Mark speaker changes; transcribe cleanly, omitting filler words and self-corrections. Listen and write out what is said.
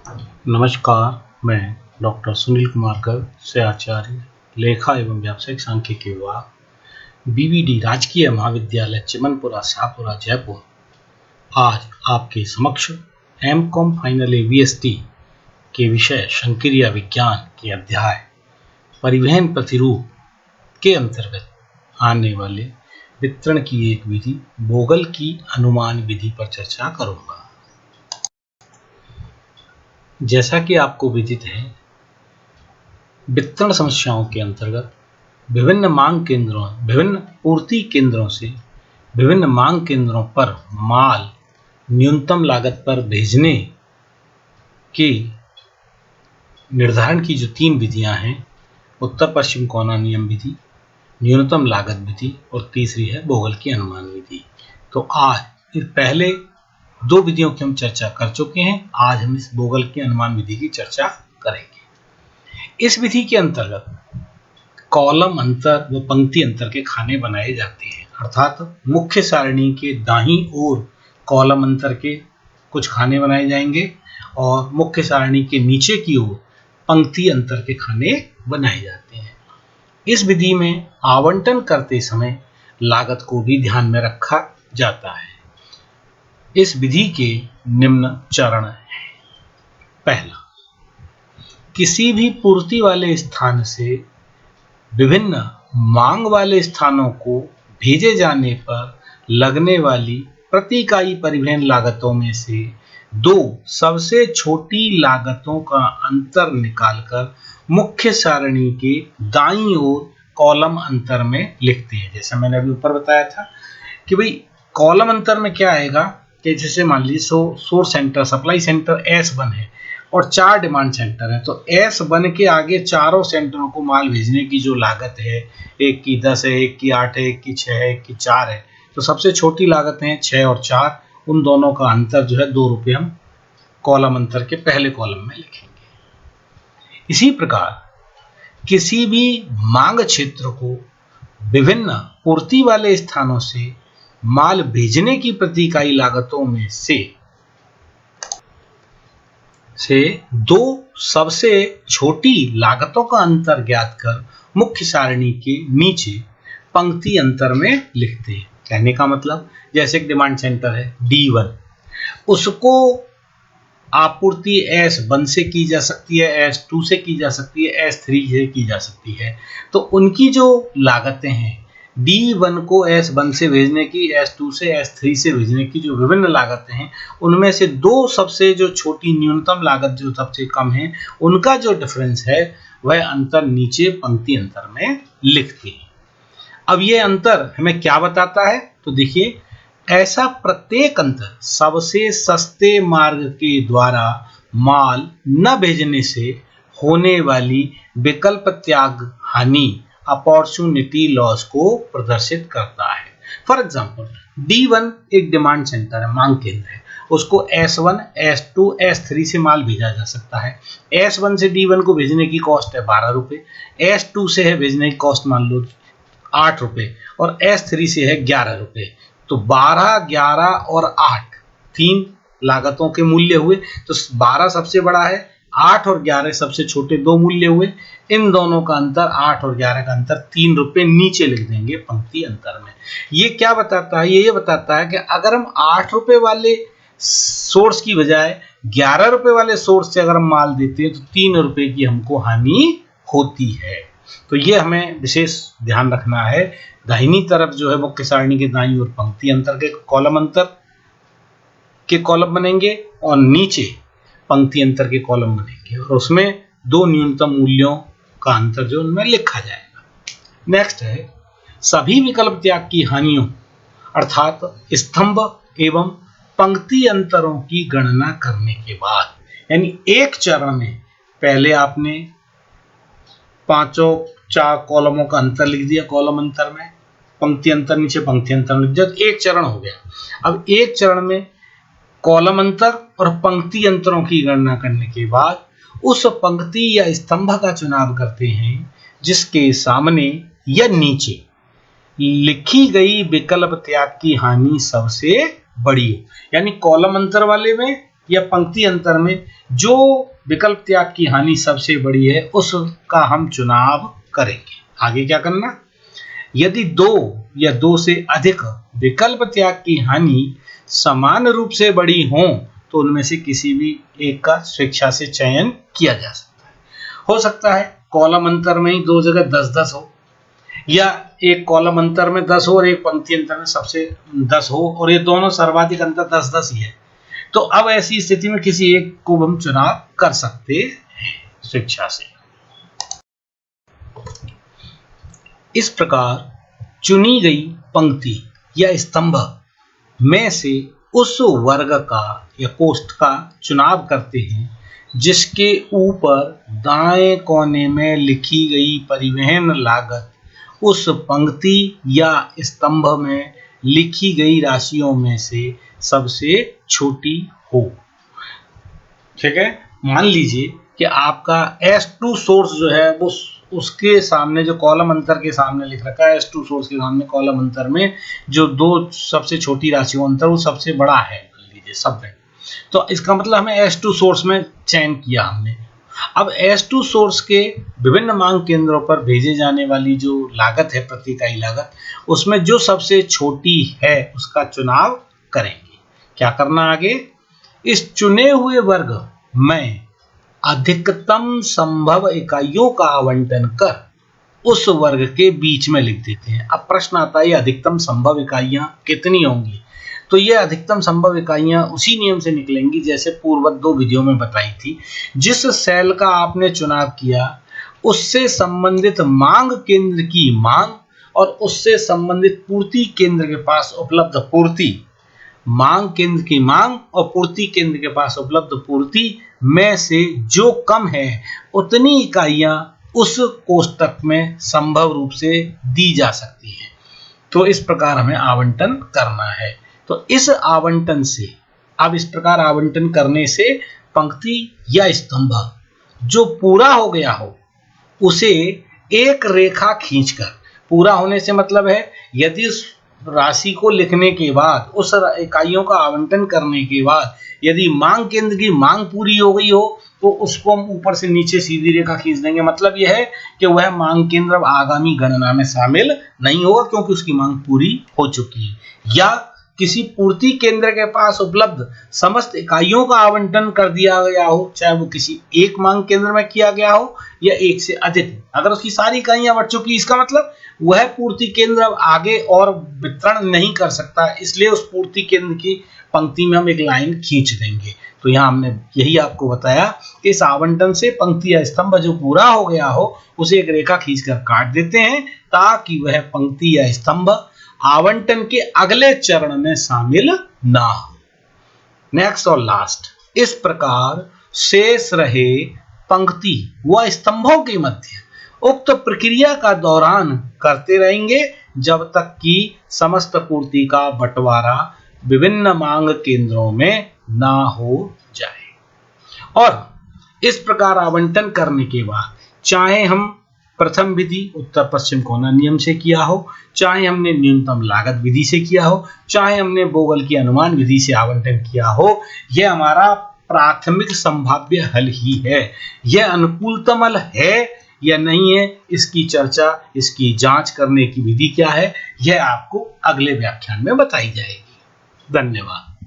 Speaker 1: नमस्कार, मैं डॉक्टर सुनील कुमार गर्ग से आचार्य लेखा एवं व्यावसायिक सांख्यिकी विभाग बीवीडी राजकीय महाविद्यालय चिमनपुरा शाहपुरा जयपुर आज आपके समक्ष एमकॉम फाइनल वीएसटी के विषय संक्रिया विज्ञान के अध्याय परिवहन प्रतिरूप के अंतर्गत आने वाले वितरण की एक विधि बोगल की अनुमान विधि पर चर्चा करूंगा। जैसा कि आपको विदित है, वितरण समस्याओं के अंतर्गत विभिन्न पूर्ति केंद्रों से विभिन्न मांग केंद्रों पर माल न्यूनतम लागत पर भेजने के निर्धारण की जो 3 विधियां हैं, उत्तर पश्चिम कोना नियम विधि, न्यूनतम लागत विधि और तीसरी है बोगल की अनुमान विधि। तो आज पहले 2 विधियों की हम चर्चा कर चुके हैं। आज हम इस बोगल की अनुमान विधि की चर्चा करेंगे। इस विधि के अंतर्गत कॉलम अंतर व पंक्ति अंतर के खाने बनाए जाते हैं, अर्थात मुख्य सारणी के दाईं ओर कॉलम अंतर के कुछ खाने बनाए जाएंगे और मुख्य सारणी के नीचे की ओर पंक्ति अंतर के खाने बनाए जाते हैं। इस विधि में आवंटन करते समय लागत को भी ध्यान में रखा जाता है। इस विधि के निम्न चरण हैं। पहला, किसी भी पूर्ति वाले स्थान से विभिन्न मांग वाले स्थानों को भेजे जाने पर लगने वाली प्रति इकाई परिवहन लागतों में से 2 सबसे छोटी लागतों का अंतर निकालकर मुख्य सारणी के दाईं ओर कॉलम अंतर में लिखते हैं। जैसे मैंने अभी ऊपर बताया था कि भाई कॉलम अंतर में क्या आएगा कि जैसे मान लीजिए source centre supply centre S1 है और 4 डिमांड सेंटर है, तो S1 के आगे चारों सेंटरों को माल भेजने की जो लागत है, एक की 10 है, एक की 8 है, एक की 6 है, एक की 4 है, तो सबसे छोटी लागत है 6 और 4, उन दोनों का अंतर जो है 2 रुपये हम कॉलम अंतर के पहले कॉलम में लिखेंगे। इसी प्रकार किसी भी मांग क्षेत्र को विभिन्न पूर्ति वाले स्थानों से माल भेजने की प्रति इकाई लागतों में से 2 सबसे छोटी लागतों का अंतर ज्ञात कर मुख्य सारणी के नीचे पंक्ति अंतर में लिखते हैं। कहने का मतलब, जैसे एक डिमांड सेंटर है D1, उसको आपूर्ति S1 से की जा सकती है, S2 से की जा सकती है, S3 से की जा सकती है। तो उनकी जो लागतें हैं, D1 को S1 से भेजने की, S2 से S3 से भेजने की जो विभिन्न लागतें हैं, उनमें से 2 सबसे जो छोटी न्यूनतम लागत जो सबसे कम है, उनका जो डिफरेंस है वह अंतर नीचे पंक्ति अंतर में लिखते हैं। अब ये अंतर हमें क्या बताता है? तो देखिए, ऐसा प्रत्येक अंतर सबसे सस्ते मार्ग के द्वारा माल न भेजने से होने वाली विकल्प त्याग हानि अपॉर्चुनिटी लॉस को प्रदर्शित करता है। फॉर एग्जाम्पल, D1 एक डिमांड सेंटर है, मांग केंद्र है, उसको S1, S2, S3 से माल भेजा जा सकता है। S1 से D1 को भेजने की कॉस्ट है 12 रुपये, S2 से है भेजने की कॉस्ट मान लो 8 रुपये और S3 से है 11 रुपये। तो 12, 11 और 8 3 लागतों के मूल्य हुए। तो 12 सबसे बड़ा है, 8 और 11 सबसे छोटे 2 मूल्य हुए। इन दोनों का अंतर, 8 और 11 का अंतर 3 रुपये नीचे लिख देंगे पंक्ति अंतर में। ये क्या बताता है? ये बताता है कि अगर हम 8 रुपये वाले सोर्स की बजाय 11 रुपये वाले सोर्स से अगर हम माल देते हैं तो 3 रुपये की हमको हानि होती है। तो ये हमें विशेष ध्यान रखना है। दाहिनी तरफ जो है मुख्य सारणी के दाईं ओर पंक्ति अंतर के कॉलम अंतर के कॉलम बनेंगे और नीचे पंक्ति अंतर के कॉलम बनेंगे और उसमें 2 न्यूनतम मूल्यों का अंतर जो उनमें लिखा जाएगा। नेक्स्ट है सभी विकल्प त्याग की हानियों अर्थात स्तंभ एवं पंक्ति अंतरों की गणना करने के बाद, यानी एक चरण में पहले आपने 4 कॉलमों का अंतर लिख दिया, कॉलम अंतर में पंक्ति अंतर नीचे पंक्ति अंतर लिख दिया, एक चरण हो गया। अब एक चरण में कॉलम अंतर और पंक्ति अंतरों की गणना करने के बाद उस पंक्ति या स्तंभ का चुनाव करते हैं जिसके सामने या नीचे लिखी गई विकल्प त्याग की हानि सबसे बड़ी हो। यानी कॉलम अंतर वाले में या पंक्ति अंतर में जो विकल्प त्याग की हानि सबसे बड़ी है उसका हम चुनाव करेंगे। आगे क्या करना, यदि दो या दो से अधिक विकल्प त्याग की हानि समान रूप से बड़ी हो तो उनमें से किसी भी एक का स्वेच्छा से चयन किया जा सकता है। हो सकता है कॉलम अंतर में ही दो जगह 10-10 हो, या एक कॉलम अंतर में 10 हो और एक पंक्ति अंतर में सबसे 10 हो, और ये दोनों सर्वाधिक अंतर 10-10 ही है। तो अब ऐसी स्थिति में किसी एक को हम चुनाव कर सकते हैं स्वेच्छा से। इस प्रकार चुनी गई पंक्ति या स्तंभ में से उस वर्ग का या कोष्ठ का चुनाव करते हैं जिसके ऊपर दाएं कोने में लिखी गई परिवहन लागत उस पंक्ति या स्तंभ में लिखी गई राशियों में से सबसे छोटी हो। ठीक है, मान लीजिए कि आपका S2 सोर्स जो है वो उसके सामने जो कॉलम अंतर के सामने लिख रखा है, S2 सोर्स के सामने कॉलम अंतर में जो दो सबसे छोटी राशियों अंतर वो सबसे बड़ा है मान लीजिए सब में। तो इसका मतलब हमें S2 सोर्स में चयन किया हमने। अब S2 सोर्स के विभिन्न मांग केंद्रों पर भेजे जाने वाली जो लागत है प्रति इकाई लागत, उसमें जो सबसे छोटी है उसका चुनाव करेंगे। क्या करना आगे, इस चुने हुए वर्ग में अधिकतम संभव इकाइयों का आवंटन कर उस वर्ग के बीच में लिख देते हैं। अब प्रश्न आता है अधिकतम संभव इकाइयां कितनी होंगी, तो ये अधिकतम संभव इकाइयां उसी नियम से निकलेंगी जैसे पूर्ववत दो विधियों में बताई थी। जिस सेल का आपने चुनाव किया उससे संबंधित मांग केंद्र की मांग और उससे संबंधित पूर्ति केंद्र के पास उपलब्ध पूर्ति, मांग केंद्र की मांग और पूर्ति केंद्र के पास उपलब्ध पूर्ति में से जो कम है उतनी इकाइयां उस कोष्ठक में संभव रूप से दी जा सकती हैं। तो इस प्रकार हमें आवंटन करना है। तो इस आवंटन से, अब इस प्रकार आवंटन करने से पंक्ति या स्तंभ जो पूरा हो गया हो उसे एक रेखा खींचकर, पूरा होने से मतलब है यदि उस राशि को लिखने के बाद, उस इकाइयों का आवंटन करने के बाद यदि मांग केंद्र की मांग पूरी हो गई हो तो उसको हम ऊपर से नीचे सीधी रेखा खींच देंगे। मतलब यह है कि वह मांग केंद्र अब आगामी गणना में शामिल नहीं होगा क्योंकि उसकी मांग पूरी हो चुकी है। या किसी पूर्ति केंद्र के पास उपलब्ध समस्त इकाइयों का आवंटन कर दिया गया हो, चाहे वो किसी एक मांग केंद्र में किया गया हो या एक से अधिक, अगर उसकी सारी इकाइयां बढ़ चुकी, इसका मतलब वह पूर्ति केंद्र अब आगे और वितरण नहीं कर सकता, इसलिए उस पूर्ति केंद्र की पंक्ति में हम एक लाइन खींच देंगे। तो यहाँ हमने यही आपको बताया कि इस आवंटन से पंक्ति या स्तंभ जो पूरा हो गया हो उसे एक रेखा खींचकर काट देते हैं ताकि वह पंक्ति या स्तंभ आवंटन के अगले चरण में शामिल ना हो। नेक्स्ट और लास्ट, इस प्रकार शेष रहे पंक्ति व स्तंभों के मध्य उक्त प्रक्रिया का दौरान करते रहेंगे जब तक कि समस्त पूर्ति का बंटवारा विभिन्न मांग केंद्रों में ना हो जाए। और इस प्रकार आवंटन करने के बाद चाहे हम प्रथम विधि उत्तर पश्चिम कोना नियम से किया हो, चाहे हमने न्यूनतम लागत विधि से किया हो, चाहे हमने बोगल की अनुमान विधि से आवंटन किया हो, यह हमारा प्राथमिक संभाव्य हल ही है। यह अनुकूलतम हल है या नहीं है, इसकी चर्चा, इसकी जांच करने की विधि क्या है, यह आपको अगले व्याख्यान में बताई जाएगी। धन्यवाद।